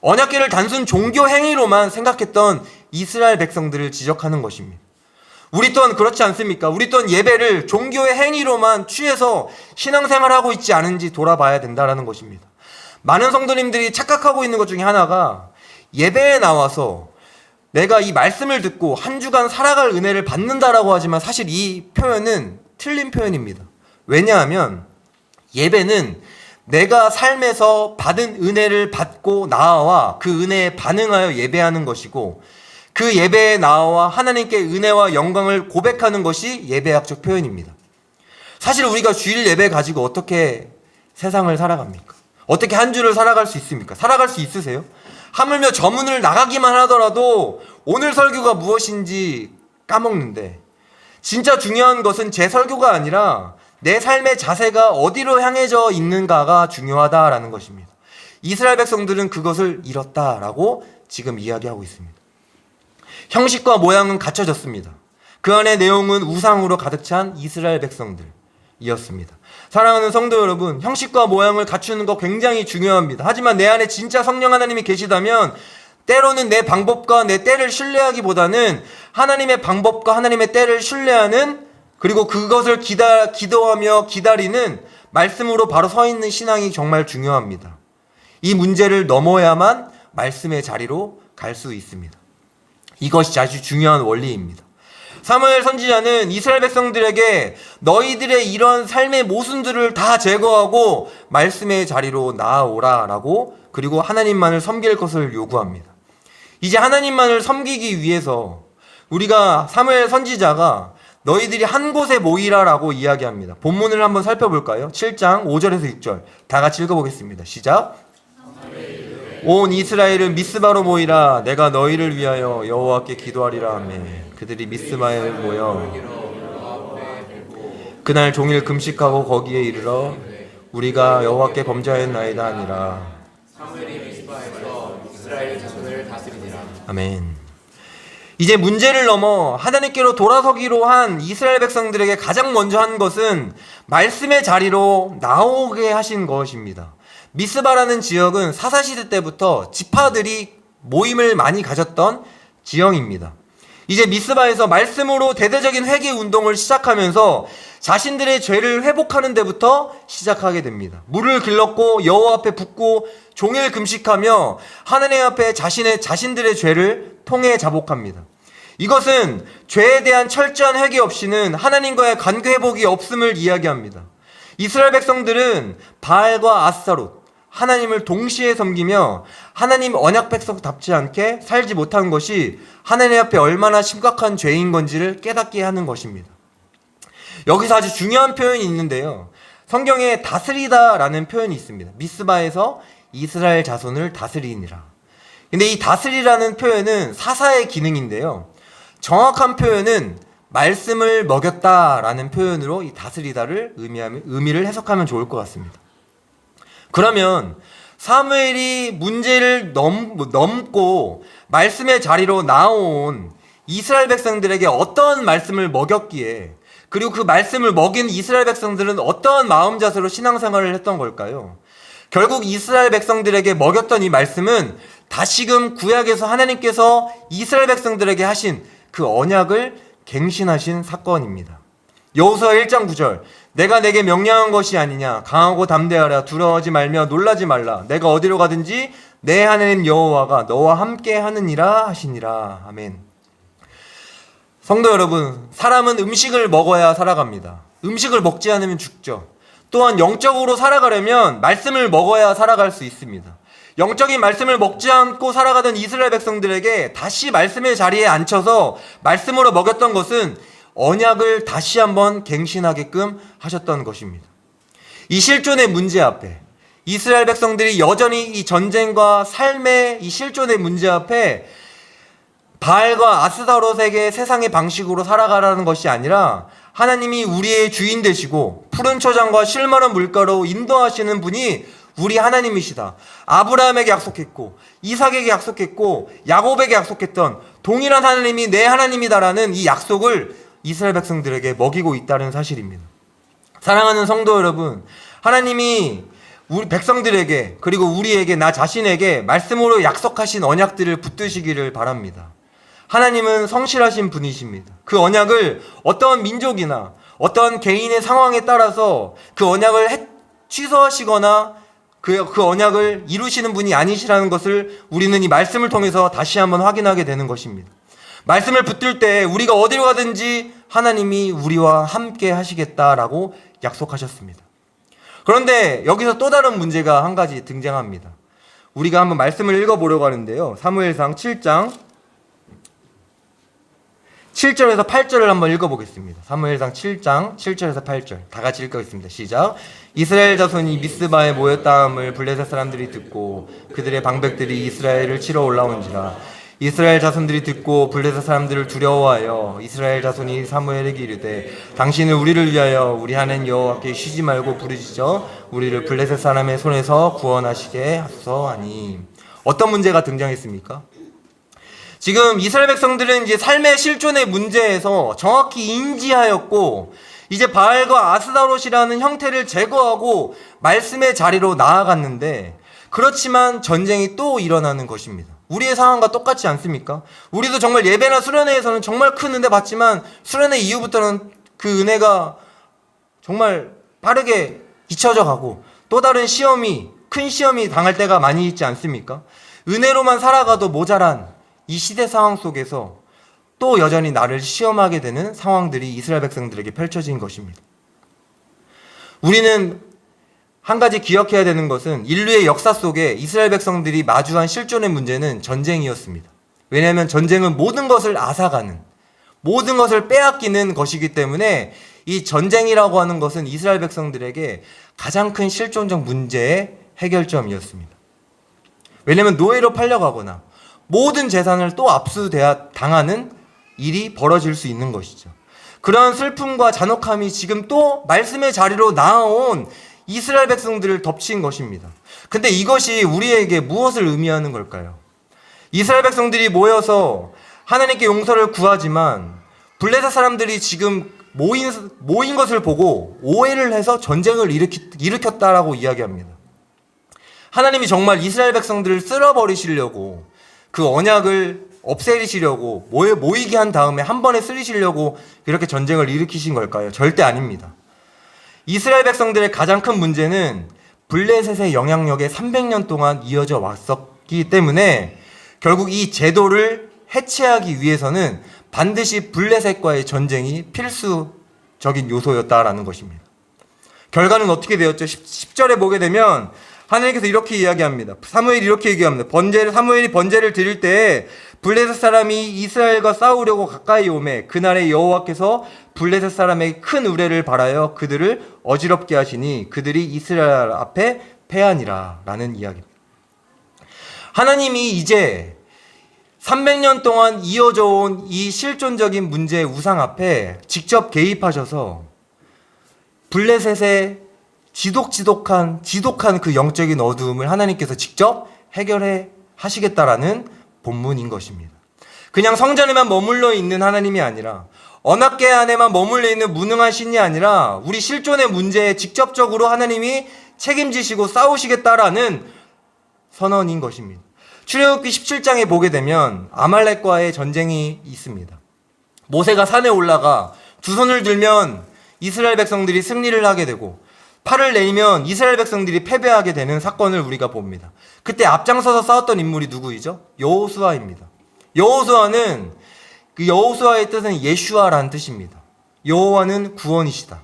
S1: 언약궤를 단순 종교 행위로만 생각했던 이스라엘 백성들을 지적하는 것입니다. 우리 또한 그렇지 않습니까? 우리 또한 예배를 종교의 행위로만 취해서 신앙생활하고 있지 않은지 돌아봐야 된다는 것입니다. 많은 성도님들이 착각하고 있는 것 중에 하나가 예배에 나와서 내가 이 말씀을 듣고 한 주간 살아갈 은혜를 받는다라고 하지만 사실 이 표현은 틀린 표현입니다. 왜냐하면 예배는 내가 삶에서 받은 은혜를 받고 나와 그 은혜에 반응하여 예배하는 것이고 그 예배에 나와 하나님께 은혜와 영광을 고백하는 것이 예배학적 표현입니다. 사실 우리가 주일 예배 가지고 어떻게 세상을 살아갑니까? 어떻게 한 주를 살아갈 수 있습니까? 살아갈 수 있으세요? 하물며 저문을 나가기만 하더라도 오늘 설교가 무엇인지 까먹는데 진짜 중요한 것은 제 설교가 아니라 내 삶의 자세가 어디로 향해져 있는가가 중요하다라는 것입니다. 이스라엘 백성들은 그것을 잃었다라고 지금 이야기하고 있습니다. 형식과 모양은 갖춰졌습니다. 그 안의 내용은 우상으로 가득 찬 이스라엘 백성들이었습니다. 사랑하는 성도 여러분, 형식과 모양을 갖추는 거 굉장히 중요합니다. 하지만 내 안에 진짜 성령 하나님이 계시다면 때로는 내 방법과 내 때를 신뢰하기보다는 하나님의 방법과 하나님의 때를 신뢰하는 그리고 그것을 기도하며 기다리는 말씀으로 바로 서 있는 신앙이 정말 중요합니다. 이 문제를 넘어야만 말씀의 자리로 갈 수 있습니다. 이것이 아주 중요한 원리입니다. 사무엘 선지자는 이스라엘 백성들에게 너희들의 이런 삶의 모순들을 다 제거하고 말씀의 자리로 나아오라라고 그리고 하나님만을 섬길 것을 요구합니다. 이제 하나님만을 섬기기 위해서 우리가 사무엘 선지자가 너희들이 한 곳에 모이라라고 이야기합니다. 본문을 한번 살펴볼까요? 7장 5절에서 6절 다 같이 읽어보겠습니다. 시작. 온 이스라엘은 미스바로 모이라. 내가 너희를 위하여 여호와께 기도하리라 하며 그들이 미스바에 모여 그날 종일 금식하고 거기에 이르러 우리가 여호와께 범죄하였나이다 하니라.
S3: 사무엘이 미스바에서 이스라엘 자손을 다스리니라.
S1: 아멘. 이제 문제를 넘어 하나님께로 돌아서기로 한 이스라엘 백성들에게 가장 먼저 한 것은 말씀의 자리로 나오게 하신 것입니다. 미스바라는 지역은 사사시대 때부터 지파들이 모임을 많이 가졌던 지형입니다. 이제 미스바에서 말씀으로 대대적인 회개 운동을 시작하면서 자신들의 죄를 회복하는 데부터 시작하게 됩니다. 물을 길렀고 여호와 앞에 붓고 종일 금식하며 하나님 앞에 자신들의 죄를 통해 자복합니다. 이것은 죄에 대한 철저한 회개 없이는 하나님과의 관계 회복이 없음을 이야기합니다. 이스라엘 백성들은 바알과 아스타롯, 하나님을 동시에 섬기며 하나님 언약 백성답지 않게 살지 못한 것이 하나님 앞에 얼마나 심각한 죄인 건지를 깨닫게 하는 것입니다. 여기서 아주 중요한 표현이 있는데요. 성경에 다스리다라는 표현이 있습니다. 미스바에서 이스라엘 자손을 다스리니라. 근데 이 다스리라는 표현은 사사의 기능인데요. 정확한 표현은 말씀을 먹였다라는 표현으로 이 다스리다를 의미를 해석하면 좋을 것 같습니다. 그러면 사무엘이 문제를 넘고 말씀의 자리로 나온 이스라엘 백성들에게 어떤 말씀을 먹였기에 그리고 그 말씀을 먹인 이스라엘 백성들은 어떠한 마음 자세로 신앙생활을 했던 걸까요? 결국 이스라엘 백성들에게 먹였던 이 말씀은 다시금 구약에서 하나님께서 이스라엘 백성들에게 하신 그 언약을 갱신하신 사건입니다. 여호수아 1장 9절 내가 내게 명령한 것이 아니냐 강하고 담대하라 두려워하지 말며 놀라지 말라 내가 어디로 가든지 내 하나님 여호와가 너와 함께 하느니라 하시니라. 아멘. 성도 여러분, 사람은 음식을 먹어야 살아갑니다. 음식을 먹지 않으면 죽죠. 또한 영적으로 살아가려면 말씀을 먹어야 살아갈 수 있습니다. 영적인 말씀을 먹지 않고 살아가던 이스라엘 백성들에게 다시 말씀의 자리에 앉혀서 말씀으로 먹였던 것은 언약을 다시 한번 갱신하게끔 하셨던 것입니다. 이 실존의 문제 앞에 이스라엘 백성들이 여전히 이 전쟁과 삶의 이 실존의 문제 앞에 바알과 아스타롯에게 세상의 방식으로 살아가라는 것이 아니라 하나님이 우리의 주인 되시고 푸른 초장과 실마른 물가로 인도하시는 분이 우리 하나님이시다. 아브라함에게 약속했고 이삭에게 약속했고 야곱에게 약속했던 동일한 하나님이 내 하나님이다라는 이 약속을 이스라엘 백성들에게 먹이고 있다는 사실입니다. 사랑하는 성도 여러분, 하나님이 우리 백성들에게 그리고 우리에게 나 자신에게 말씀으로 약속하신 언약들을 붙드시기를 바랍니다. 하나님은 성실하신 분이십니다. 그 언약을 어떤 민족이나 어떤 개인의 상황에 따라서 그 언약을 취소하시거나 그 언약을 이루시는 분이 아니시라는 것을 우리는 이 말씀을 통해서 다시 한번 확인하게 되는 것입니다. 말씀을 붙들 때 우리가 어디로 가든지 하나님이 우리와 함께 하시겠다라고 약속하셨습니다. 그런데 여기서 또 다른 문제가 한 가지 등장합니다. 우리가 한번 말씀을 읽어보려고 하는데요. 사무엘상 7장 7절에서 8절을 한번 읽어보겠습니다. 사무엘상 7장 7절에서 8절 다 같이 읽겠습니다. 시작. 이스라엘 자손이 미스바에 모였다함을 블레셋 사람들이 듣고 그들의 방백들이 이스라엘을 치러 올라온지라. 이스라엘 자손들이 듣고 블레셋 사람들을 두려워하여 이스라엘 자손이 사무엘에게 이르되 당신은 우리를 위하여 우리 하나님 여호와께 쉬지 말고 부르짖어 우리를 블레셋 사람의 손에서 구원하시게 하소서 하니. 어떤 문제가 등장했습니까? 지금 이스라엘 백성들은 이제 삶의 실존의 문제에서 정확히 인지하였고 이제 바알과 아스타롯이라는 형태를 제거하고 말씀의 자리로 나아갔는데 그렇지만 전쟁이 또 일어나는 것입니다. 우리의 상황과 똑같지 않습니까? 우리도 정말 예배나 수련회에서는 정말 큰 은혜 받지만 수련회 이후부터는 그 은혜가 정말 빠르게 잊혀져 가고 또 다른 큰 시험이 당할 때가 많이 있지 않습니까? 은혜로만 살아가도 모자란 이 시대 상황 속에서 또 여전히 나를 시험하게 되는 상황들이 이스라엘 백성들에게 펼쳐진 것입니다. 우리는 한 가지 기억해야 되는 것은 인류의 역사 속에 이스라엘 백성들이 마주한 실존의 문제는 전쟁이었습니다. 왜냐하면 전쟁은 모든 것을 앗아가는, 모든 것을 빼앗기는 것이기 때문에 이 전쟁이라고 하는 것은 이스라엘 백성들에게 가장 큰 실존적 문제의 해결점이었습니다. 왜냐하면 노예로 팔려가거나 모든 재산을 또 압수당하는 일이 벌어질 수 있는 것이죠. 그런 슬픔과 잔혹함이 지금 또 말씀의 자리로 나아온 이스라엘 백성들을 덮친 것입니다. 근데 이것이 우리에게 무엇을 의미하는 걸까요? 이스라엘 백성들이 모여서 하나님께 용서를 구하지만 블레셋 사람들이 지금 모인 것을 보고 오해를 해서 전쟁을 일으켰다라고 이야기합니다. 하나님이 정말 이스라엘 백성들을 쓸어버리시려고 그 언약을 없애리시려고 모이게 한 다음에 한 번에 쓰리시려고 이렇게 전쟁을 일으키신 걸까요? 절대 아닙니다. 이스라엘 백성들의 가장 큰 문제는 블레셋의 영향력에 300년 동안 이어져 왔었기 때문에 결국 이 제도를 해체하기 위해서는 반드시 블레셋과의 전쟁이 필수적인 요소였다라는 것입니다. 결과는 어떻게 되었죠? 10절에 보게 되면 하나님께서 이렇게 이야기합니다. 사무엘이 이렇게 얘기합니다. 사무엘이 번제를 드릴 때 블레셋 사람이 이스라엘과 싸우려고 가까이 오매 그날에 여호와께서 블레셋 사람에게 큰 우레를 발하여 그들을 어지럽게 하시니 그들이 이스라엘 앞에 패하니라 라는 이야기입니다. 하나님이 이제 300년 동안 이어져 온 이 실존적인 문제의 우상 앞에 직접 개입하셔서 블레셋의 지독한 그 영적인 어두움을 하나님께서 직접 해결해 하시겠다라는 본문인 것입니다. 그냥 성전에만 머물러 있는 하나님이 아니라 언약궤 안에만 머물러 있는 무능한 신이 아니라 우리 실존의 문제에 직접적으로 하나님이 책임지시고 싸우시겠다라는 선언인 것입니다. 출애굽기 17장에 보게 되면 아말렉과의 전쟁이 있습니다. 모세가 산에 올라가 두 손을 들면 이스라엘 백성들이 승리를 하게 되고 팔을 내리면 이스라엘 백성들이 패배하게 되는 사건을 우리가 봅니다. 그때 앞장서서 싸웠던 인물이 누구이죠? 여호수아입니다. 여호수아는 그 여호수아의 뜻은 예슈아라는 뜻입니다. 여호와는 구원이시다.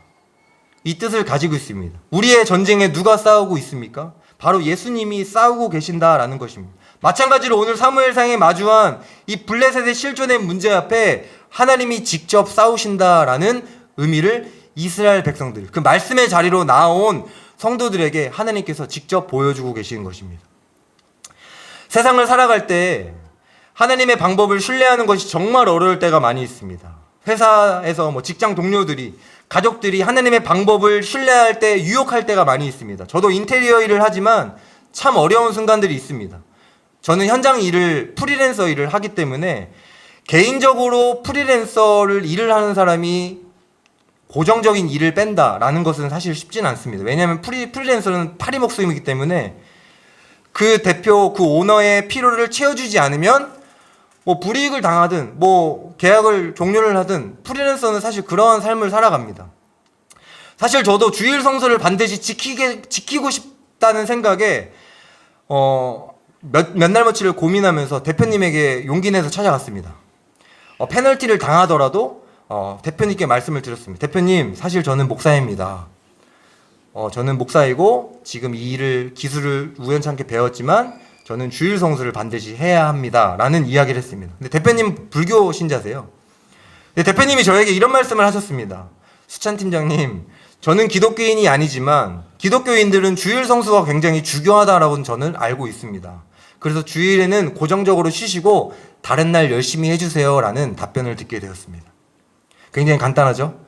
S1: 이 뜻을 가지고 있습니다. 우리의 전쟁에 누가 싸우고 있습니까? 바로 예수님이 싸우고 계신다라는 것입니다. 마찬가지로 오늘 사무엘상에 마주한 이 블레셋의 실존의 문제 앞에 하나님이 직접 싸우신다라는 의미를 이스라엘 백성들, 그 말씀의 자리로 나온 성도들에게 하나님께서 직접 보여주고 계시는 것입니다. 세상을 살아갈 때 하나님의 방법을 신뢰하는 것이 정말 어려울 때가 많이 있습니다. 회사에서 직장 동료들이, 가족들이 하나님의 방법을 신뢰할 때 유혹할 때가 많이 있습니다. 저도 인테리어 일을 하지만 참 어려운 순간들이 있습니다. 저는 현장 일을, 프리랜서 일을 하기 때문에 개인적으로 프리랜서를 일을 하는 사람이 고정적인 일을 뺀다라는 것은 사실 쉽지는 않습니다. 왜냐하면 프리랜서는 파리 목숨이기 때문에 그 대표, 그 오너의 필요를 채워주지 않으면 불이익을 당하든 계약을 종료를 하든 프리랜서는 사실 그러한 삶을 살아갑니다. 사실 저도 주일 성수를 반드시 지키고 싶다는 생각에 몇 날 며칠을 고민하면서 대표님에게 용기 내서 찾아갔습니다. 페널티를 당하더라도 대표님께 말씀을 드렸습니다. 대표님, 사실 저는 목사입니다. 저는 목사이고 지금 이 기술을 우연찮게 배웠지만 저는 주일 성수를 반드시 해야 합니다. 라는 이야기를 했습니다. 근데 대표님 불교 신자세요. 근데 대표님이 저에게 이런 말씀을 하셨습니다. 수찬 팀장님, 저는 기독교인이 아니지만 기독교인들은 주일 성수가 굉장히 중요하다라고 저는 알고 있습니다. 그래서 주일에는 고정적으로 쉬시고 다른 날 열심히 해주세요. 라는 답변을 듣게 되었습니다. 굉장히 간단하죠?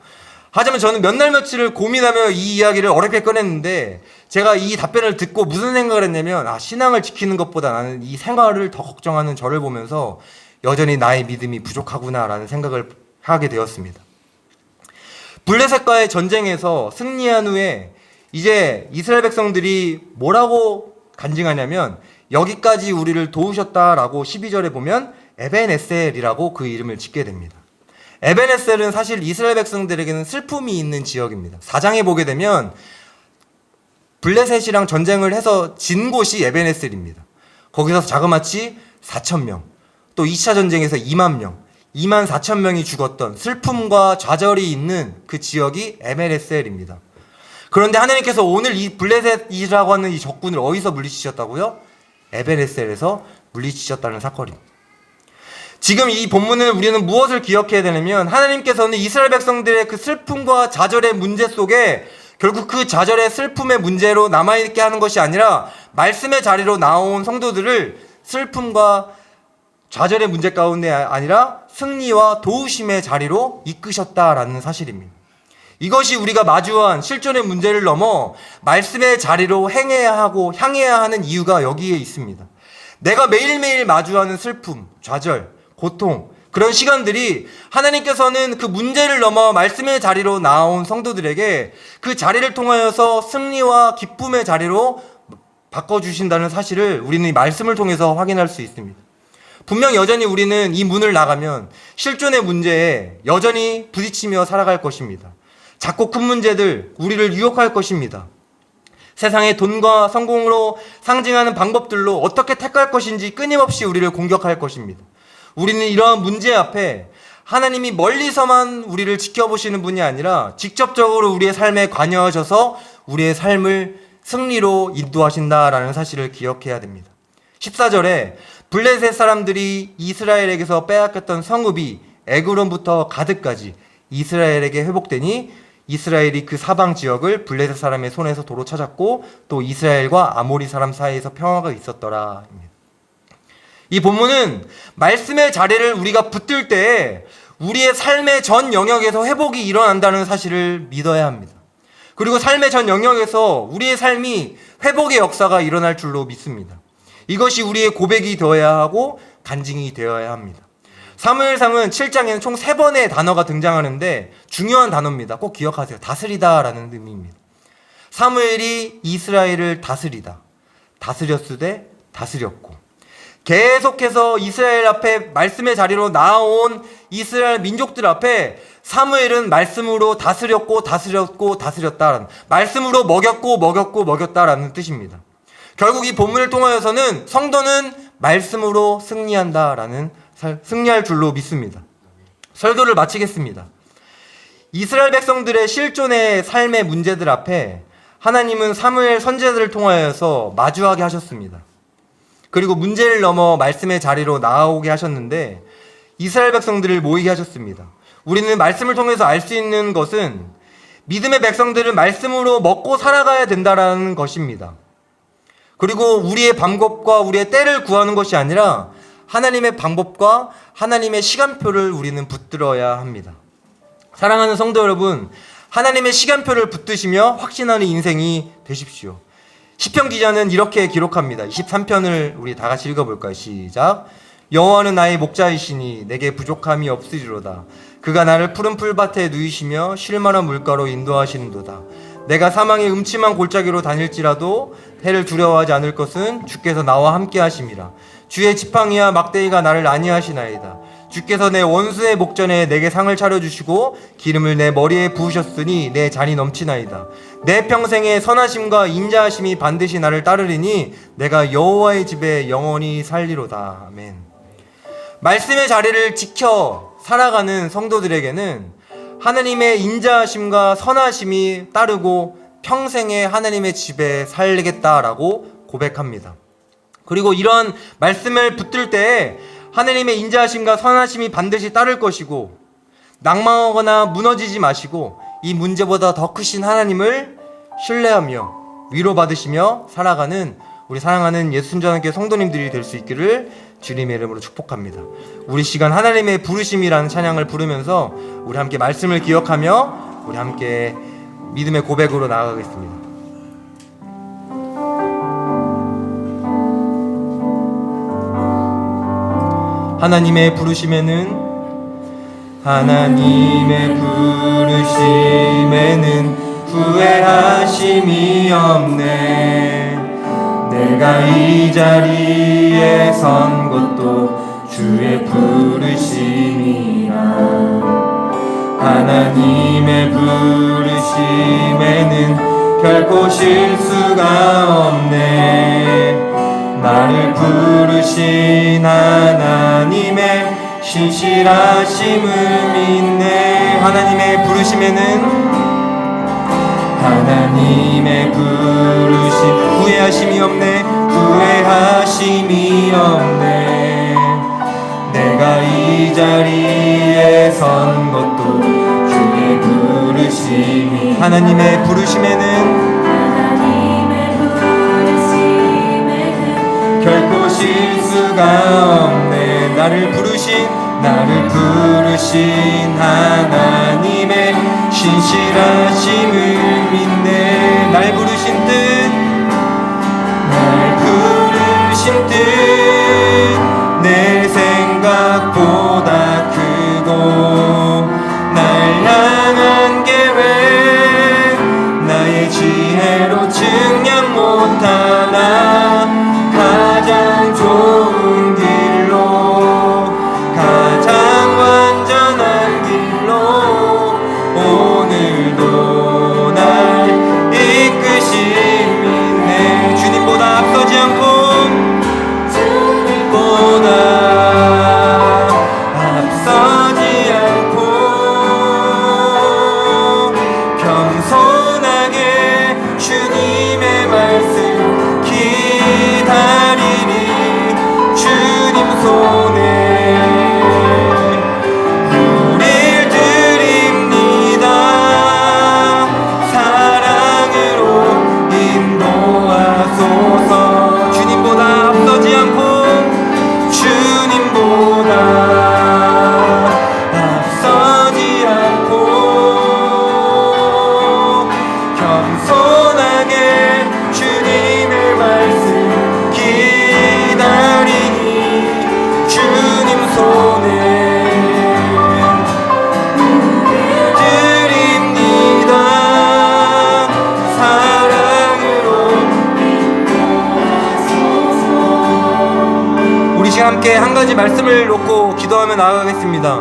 S1: 하지만 저는 몇 날 며칠을 고민하며 이 이야기를 어렵게 꺼냈는데 제가 이 답변을 듣고 무슨 생각을 했냐면 신앙을 지키는 것보다 나는 이 생활을 더 걱정하는 저를 보면서 여전히 나의 믿음이 부족하구나라는 생각을 하게 되었습니다. 블레셋과의 전쟁에서 승리한 후에 이제 이스라엘 백성들이 뭐라고 간증하냐면 여기까지 우리를 도우셨다라고 12절에 보면 에벤에셀이라고 그 이름을 짓게 됩니다. 에벤에셀은 사실 이스라엘 백성들에게는 슬픔이 있는 지역입니다. 4장에 보게 되면 블레셋이랑 전쟁을 해서 진 곳이 에벤에셀입니다. 거기서 자그마치 4,000명, 또 2차 전쟁에서 2만 명, 2만 4천 명이 죽었던 슬픔과 좌절이 있는 그 지역이 에벤에셀입니다. 그런데 하나님께서 오늘 이 블레셋이라고 하는 이 적군을 어디서 물리치셨다고요? 에벤에셀에서 물리치셨다는 사건입니다. 지금 이 본문은 우리는 무엇을 기억해야 되냐면 하나님께서는 이스라엘 백성들의 그 슬픔과 좌절의 문제 속에 결국 그 좌절의 슬픔의 문제로 남아있게 하는 것이 아니라 말씀의 자리로 나온 성도들을 슬픔과 좌절의 문제 가운데 아니라 승리와 도우심의 자리로 이끄셨다라는 사실입니다. 이것이 우리가 마주한 실존의 문제를 넘어 말씀의 자리로 향해야 하는 이유가 여기에 있습니다. 내가 매일매일 마주하는 슬픔, 좌절, 고통, 그런 시간들이 하나님께서는 그 문제를 넘어 말씀의 자리로 나온 성도들에게 그 자리를 통하여서 승리와 기쁨의 자리로 바꿔주신다는 사실을 우리는 이 말씀을 통해서 확인할 수 있습니다. 분명 여전히 우리는 이 문을 나가면 실존의 문제에 여전히 부딪히며 살아갈 것입니다. 작고 큰 문제들 우리를 유혹할 것입니다. 세상의 돈과 성공으로 상징하는 방법들로 어떻게 택할 것인지 끊임없이 우리를 공격할 것입니다. 우리는 이러한 문제 앞에 하나님이 멀리서만 우리를 지켜보시는 분이 아니라 직접적으로 우리의 삶에 관여하셔서 우리의 삶을 승리로 인도하신다라는 사실을 기억해야 됩니다. 14절에 블레셋 사람들이 이스라엘에게서 빼앗겼던 성읍이 에그론부터 가드까지 이스라엘에게 회복되니 이스라엘이 그 사방 지역을 블레셋 사람의 손에서 도로 찾았고 또 이스라엘과 아모리 사람 사이에서 평화가 있었더라. 이 본문은 말씀의 자리를 우리가 붙들 때 우리의 삶의 전 영역에서 회복이 일어난다는 사실을 믿어야 합니다. 그리고 삶의 전 영역에서 우리의 삶이 회복의 역사가 일어날 줄로 믿습니다. 이것이 우리의 고백이 되어야 하고 간증이 되어야 합니다. 사무엘상은 7장에는 총 3번의 단어가 등장하는데 중요한 단어입니다. 꼭 기억하세요. 다스리다라는 의미입니다. 사무엘이 이스라엘을 다스렸으되 다스렸고 계속해서 이스라엘 앞에 말씀의 자리로 나온 이스라엘 민족들 앞에 사무엘은 말씀으로 다스렸다라는 말씀으로 먹였다라는 뜻입니다. 결국 이 본문을 통하여서는 성도는 말씀으로 승리할 줄로 믿습니다. 설교를 마치겠습니다. 이스라엘 백성들의 실존의 삶의 문제들 앞에 하나님은 사무엘 선지자들을 통하여서 마주하게 하셨습니다. 그리고 문제를 넘어 말씀의 자리로 나아오게 하셨는데 이스라엘 백성들을 모이게 하셨습니다. 우리는 말씀을 통해서 알 수 있는 것은 믿음의 백성들은 말씀으로 먹고 살아가야 된다라는 것입니다. 그리고 우리의 방법과 우리의 때를 구하는 것이 아니라 하나님의 방법과 하나님의 시간표를 우리는 붙들어야 합니다. 사랑하는 성도 여러분, 하나님의 시간표를 붙드시며 확신하는 인생이 되십시오. 시편 기자는 이렇게 기록합니다. 23편을 우리 다 같이 읽어볼까요? 시작. 여호와는 나의 목자이시니 내게 부족함이 없으리로다. 그가 나를 푸른 풀밭에 누이시며 쉴만한 물가로 인도하시는도다. 내가 사망의 음침한 골짜기로 다닐지라도 해를 두려워하지 않을 것은 주께서 나와 함께 하심이라. 주의 지팡이와 막대기가 나를 안위하시나이다. 주께서 내 원수의 목전에 내게 상을 차려주시고 기름을 내 머리에 부으셨으니 내 잔이 넘치나이다. 내 평생의 선하심과 인자하심이 반드시 나를 따르리니 내가 여호와의 집에 영원히 살리로다. 아멘. 말씀의 자리를 지켜 살아가는 성도들에게는 하나님의 인자하심과 선하심이 따르고 평생에 하나님의 집에 살겠다라고 고백합니다. 그리고 이런 말씀을 붙들 때에 하나님의 인자하심과 선하심이 반드시 따를 것이고 낭망하거나 무너지지 마시고 이 문제보다 더 크신 하나님을 신뢰하며 위로받으시며 살아가는 우리 사랑하는 예수순전학교 성도님들이 될 수 있기를 주님의 이름으로 축복합니다. 우리 시간 하나님의 부르심이라는 찬양을 부르면서 우리 함께 말씀을 기억하며 우리 함께 믿음의 고백으로 나아가겠습니다. 하나님의 부르심에는 후회하심이 없네. 내가 이 자리에 선 것도 주의 부르심이라. 하나님의 부르심에는 결코 실수가 없네. 나를 부르신 하나님의 신실하심을 믿네. 하나님의 부르심 후회하심이 없네. 후회하심이 없네. 내가 이 자리에 선 것도 주의 부르심이. 하나님의 부르심에는 결코 실수가 없네. 나를 부르신 하나님의 신실하심을 믿네. 날 부르신 뜻 내 생각보다 크고 날 향한 계획 나의 지혜로 측량 못하나 가장 좋은 길로 가장 완전한 길로 오늘도 날 이끄심이 내 주님보다 앞서지 않고 겸손하게 주님의 말씀 기다리니 주님 손에 우릴 드립니다. 사랑으로 인도하소서. 주님보다 앞서지 않고 주님보다 앞서지 않고 겸손하게 주님의 말씀 기다리니 주님 손에 드립니다. 사랑으로 인도하소서. 우리 시간 함께 한 가지 말씀을 놓고 기도하며 나아가겠습니다.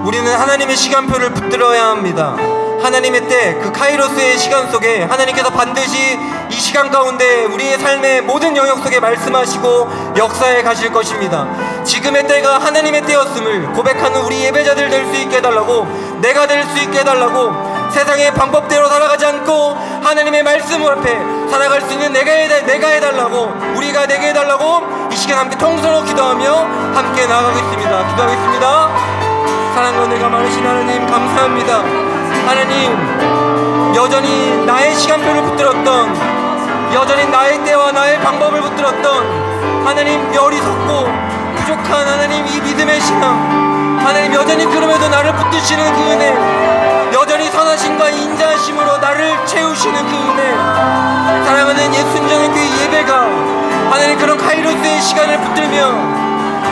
S1: 우리는 하나님의 시간표를 붙들어야 합니다. 하나님의 때, 그 카이로스의 시간 속에 하나님께서 반드시 이 시간 가운데 우리의 삶의 모든 영역 속에 말씀하시고 역사에 가실 것입니다. 지금의 때가 하나님의 때였음을 고백하는 우리 예배자들 될 수 있게 해달라고, 내가 될 수 있게 해달라고, 세상의 방법대로 살아가지 않고 하나님의 말씀 앞에 살아갈 수 있는 내가 해달라고, 우리가 내게 해달라고 이 시간 함께 통성으로 기도하며 함께 나아가겠습니다. 기도하겠습니다. 사랑과 은혜가 많으신 하나님 감사합니다. 하나님, 여전히 나의 시간표를 붙들었던, 여전히 나의 때와 나의 방법을 붙들었던 하나님, 열이 섰고 부족한 하나님 이 믿음의 신앙, 하나님 여전히 그럼에도 나를 붙드시는 그 은혜, 여전히 선하심과 인자하심으로 나를 채우시는 그 은혜, 사랑하는 예수님의 교회 예배가 하나님 그런 카이로스의 시간을 붙들며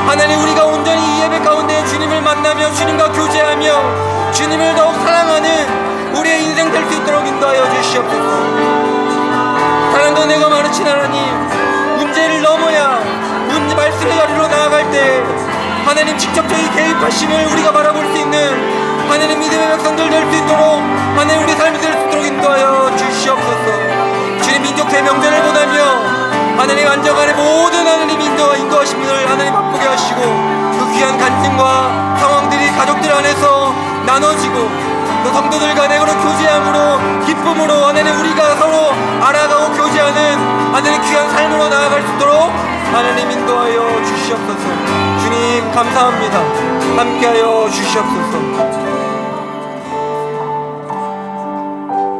S1: 하나님 우리가 온전히 이 예배 가운데 주님을 만나며 주님과 교제하며 주님을 더욱 사랑하는 우리의 인생 될 수 있도록 인도하여 주시옵소서. 사랑과 은혜가 많으신 하나님, 문제를 넘어야 말씀의 자리로 나아갈 때 하나님 직접적인 개입하심을 우리가 바라볼 수 있는 하나님 믿음의 백성들 될 수 있도록 하나님 우리 삶이 될 수 있도록 인도하여 주시옵소서. 주님 민족 대명제를 보내며 하나님 안정안의 모든 하나님 인도하심을 하나님 맛보게 하시고 그 귀한 간증과 상황들이 가족들 안에서 나눠지고 또 성도들 간에 그런 교제함으로 기쁨으로 하나님 우리가 서로 알아가고 교제하는 하나님 귀한 삶으로 나아갈 수 있도록 하나님 인도하여 주시옵소서. 주님 감사합니다. 함께하여 주시옵소서.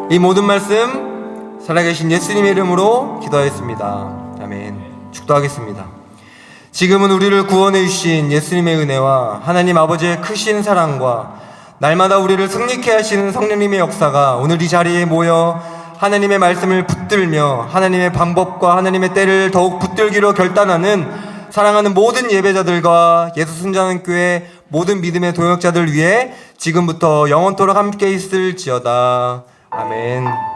S1: 이 모든 말씀 살아계신 예수님의 이름으로 기도하였습니다. 아멘. 축도하겠습니다. 지금은 우리를 구원해 주신 예수님의 은혜와 하나님 아버지의 크신 사랑과 날마다 우리를 승리케 하시는 성령님의 역사가 오늘 이 자리에 모여 하나님의 말씀을 붙들며 하나님의 방법과 하나님의 때를 더욱 붙들기로 결단하는 사랑하는 모든 예배자들과 예수 순자는 교회 모든 믿음의 동역자들 위해 지금부터 영원토록 함께 있을지어다. 아멘.